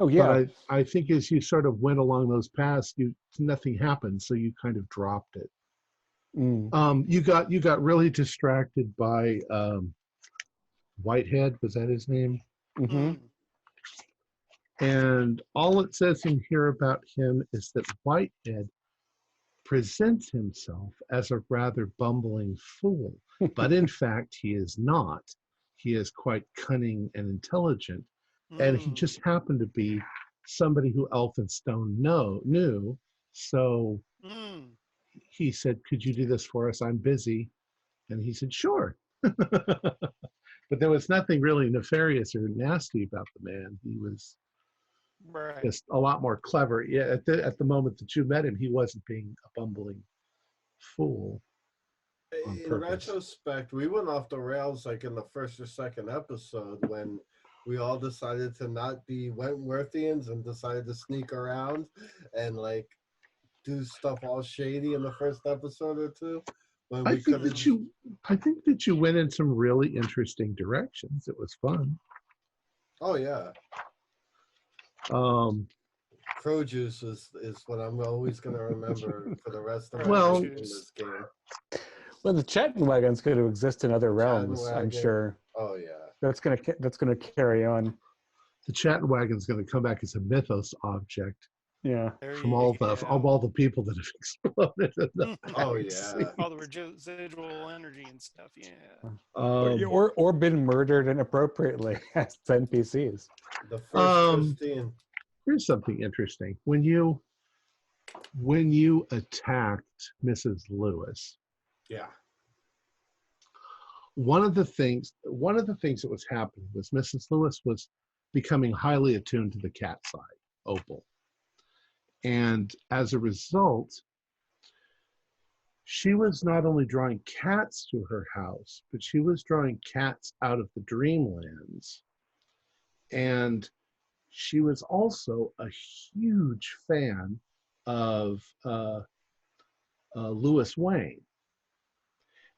yeah. But I think as you sort of went along those paths, nothing happened, so you kind of dropped it. You got really distracted by Whitehead. Was that his name? And all it says in here about him is that Whitehead presents himself as a rather bumbling fool, but in fact he is not. He is quite cunning and intelligent, and he just happened to be somebody who Elphinstone knew. So he said, "Could you do this for us? I'm busy." And he said, "Sure." But there was nothing really nefarious or nasty about the man. He was just a lot more clever. Yeah, at the moment that you met him, he wasn't being a bumbling fool on In purpose. retrospect, we went off the rails like in the first or second episode when we all decided to not be Wentworthians and decided to sneak around and like do stuff all shady in the first episode or two. When I think that you went in some really interesting directions. It was fun. Oh yeah. Crow juice is what I'm always going to remember for the rest of my life in this game. Well, the chatting wagon's going to exist in other realms, I'm sure. Oh yeah. That's gonna carry on. The chatting wagon's going to come back as a mythos object. Yeah. From all the people that have exploded. Oh yeah. All the residual energy and stuff. Yeah. Or been murdered inappropriately as NPCs. The first Christine. Here's something interesting. When you attacked Mrs. Lewis, yeah, one of the things that was happening was Mrs. Lewis was becoming highly attuned to the cat side, Opal. And as a result, she was not only drawing cats to her house, but she was drawing cats out of the dreamlands. And she was also a huge fan of Louis Wayne.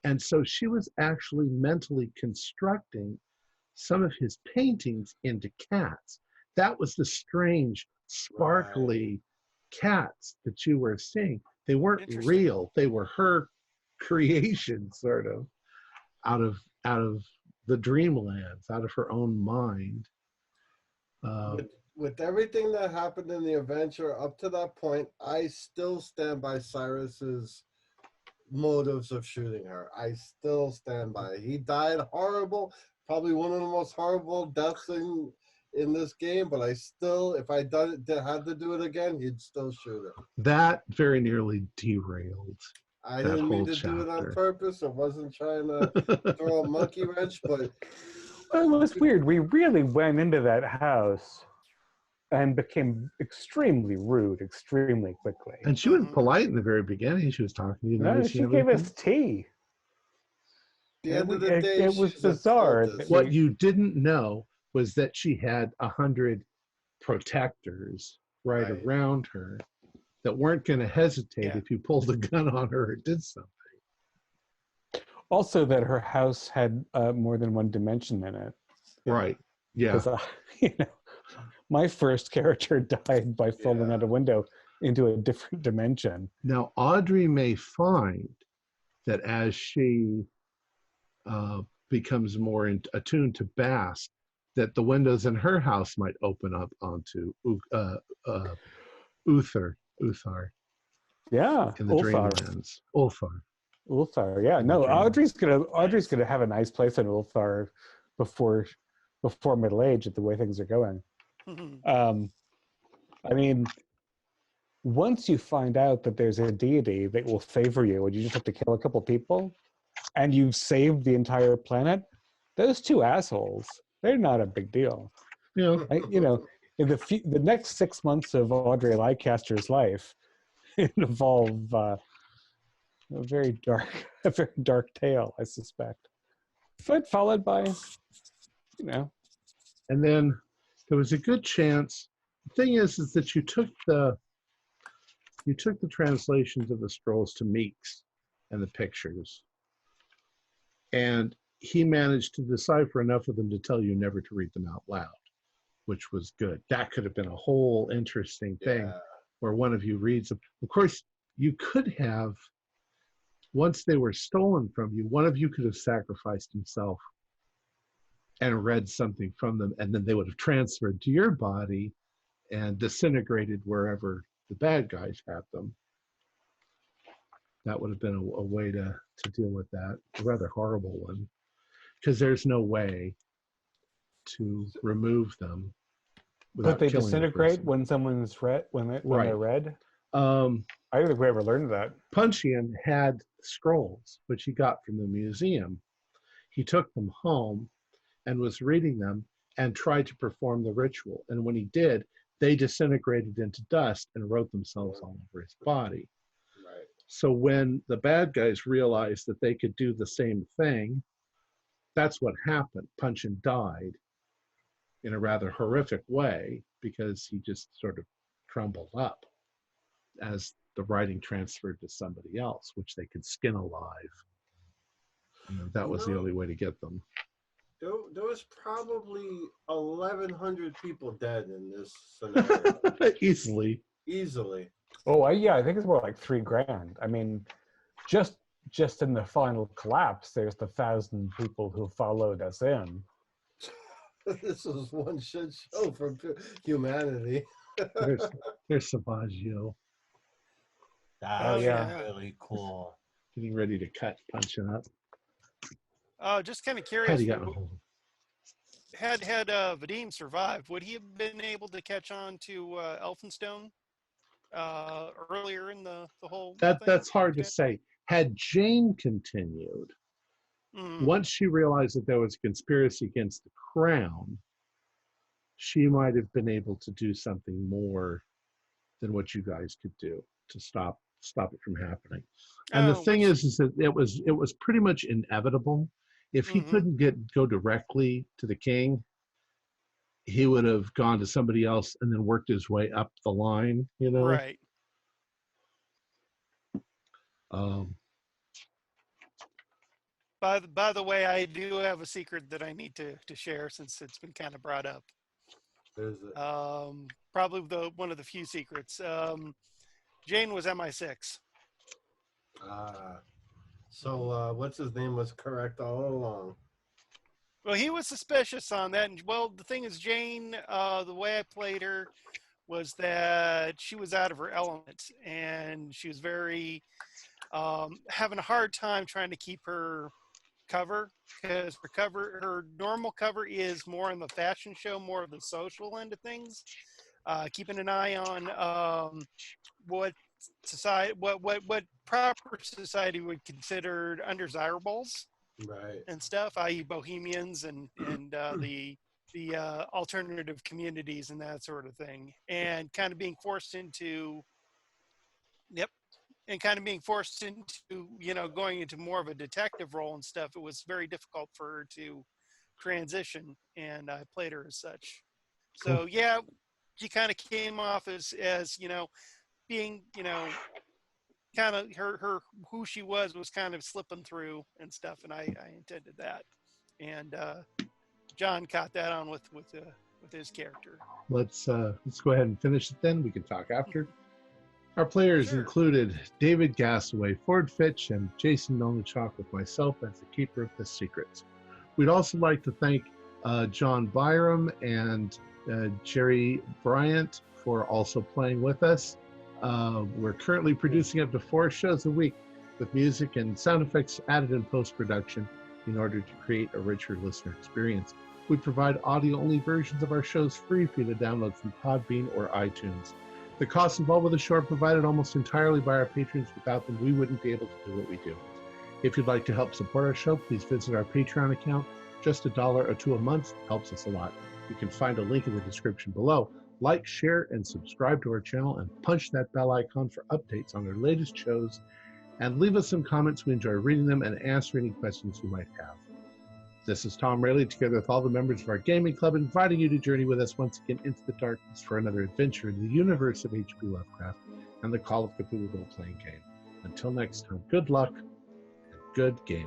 And so she was actually mentally constructing some of his paintings into cats. That was the strange, sparkly cats that you were seeing. They weren't real. They were her creation, sort of, out of the dreamlands, out of her own mind. With everything that happened in the adventure up to that point, I still stand by Cyrus's motives of shooting her. I still stand by it. He died horrible, probably one of the most horrible deaths in this game, but I still, if I had to do it again, he'd still shoot her. That very nearly derailed. I didn't mean to do it on purpose. I wasn't trying to throw a monkey wrench, but... Well, it was weird. We really went into that house and became extremely rude extremely quickly. And she was polite in the very beginning. She was talking to you. No, she gave us tea. The end of the day, it was bizarre. What you didn't know was that she had 100 protectors right around her that weren't going to hesitate if you pulled a gun on her or did something. Also, that her house had more than one dimension in it. Right. Yeah. My first character died by falling out a window into a different dimension. Now, Audrey may find that as she becomes more attuned to Bass, that the windows in her house might open up onto Uthar. Yeah. In the Dreamlands. Ulthar, yeah. No, Audrey's gonna have a nice place in Ulthar before middle age, at the way things are going. I mean, once you find out that there's a deity that will favor you and you just have to kill a couple people and you've saved the entire planet, those two assholes, they're not a big deal. Yeah. In the next 6 months of Audrey Leicester life, it involve a very dark tale, I suspect. But followed by, And then there was a good chance. The thing is that you took the translations of the scrolls to Meeks and the pictures, and he managed to decipher enough of them to tell you never to read them out loud, which was good. That could have been a whole interesting thing where one of you reads them. Of course, you could have, once they were stolen from you, one of you could have sacrificed himself and read something from them, and then they would have transferred to your body and disintegrated wherever the bad guys had them. that would have been a way to deal with that. A rather horrible one, because there's no way to remove them without But they killing the disintegrate person. when someone's red, when they're Right. red. Um, I don't think we ever learned that. Punchian had scrolls, which he got from the museum. He took them home and was reading them and tried to perform the ritual. And when he did, they disintegrated into dust and wrote themselves all over his body. Right. So when the bad guys realized that they could do the same thing, that's what happened. Punchian died in a rather horrific way because he just sort of crumbled up as the writing transferred to somebody else, which they could skin alive. And that was the only way to get them. There was probably 1,100 people dead in this scenario. Easily. Oh, I think it's more like $3,000. I mean, just in the final collapse, there's the 1,000 people who followed us in. This was one shit show for humanity. There's Savaggio. That's yeah. really cool. Getting ready to cut Punchian up. Just kind of Had curious. he gotten a hold? Had Vadim survived, would he have been able to catch on to Elphinstone earlier in the whole thing? That's hard to say. Had Jane continued, once she realized that there was a conspiracy against the crown, she might have been able to do something more than what you guys could do to stop it from happening. And the thing is that it was pretty much inevitable. If he couldn't go directly to the king, he would have gone to somebody else and then worked his way up the line, you know? Right. By the way, I do have a secret that I need to share since it's been kind of brought up. Probably one of the few secrets. Jane was MI6. So what's his name was correct all along. Well, he was suspicious on that. And, well, the thing is, Jane, the way I played her was that she was out of her element. And she was very having a hard time trying to keep her cover, because her normal cover is more on the fashion show, more of the social end of things, keeping an eye on what society, what proper society would consider undesirables, right, and stuff, i.e. bohemians and the alternative communities and that sort of thing, and kind of being forced into going into more of a detective role and stuff. It was very difficult for her to transition, and I played her as such. So yeah, she kind of came off as being kind of her who she was kind of slipping through and stuff, and I intended that, and John caught that on with his character. Let's go ahead and finish it then. We can talk after. Our players included David Gassaway, Ford Fitch, and Jason Melnichuk, with myself as the keeper of the secrets. We'd also like to thank John Byram and Jerry Bryant for also playing with us. We're currently producing up to 4 shows a week with music and sound effects added in post-production in order to create a richer listener experience. We provide audio-only versions of our shows free for you to download from Podbean or iTunes. The costs involved with the show are provided almost entirely by our patrons. Without them, we wouldn't be able to do what we do. If you'd like to help support our show, please visit our Patreon account. Just $1 or $2 a month helps us a lot. You can find a link in the description below. Like, share, and subscribe to our channel, and punch that bell icon for updates on our latest shows. And leave us some comments. We enjoy reading them and answer any questions you might have. This is Tom Rayleigh, together with all the members of our gaming club, inviting you to journey with us once again into the darkness for another adventure in the universe of H.P. Lovecraft and the Call of Cthulhu role-playing game. Until next time, good luck and good gaming.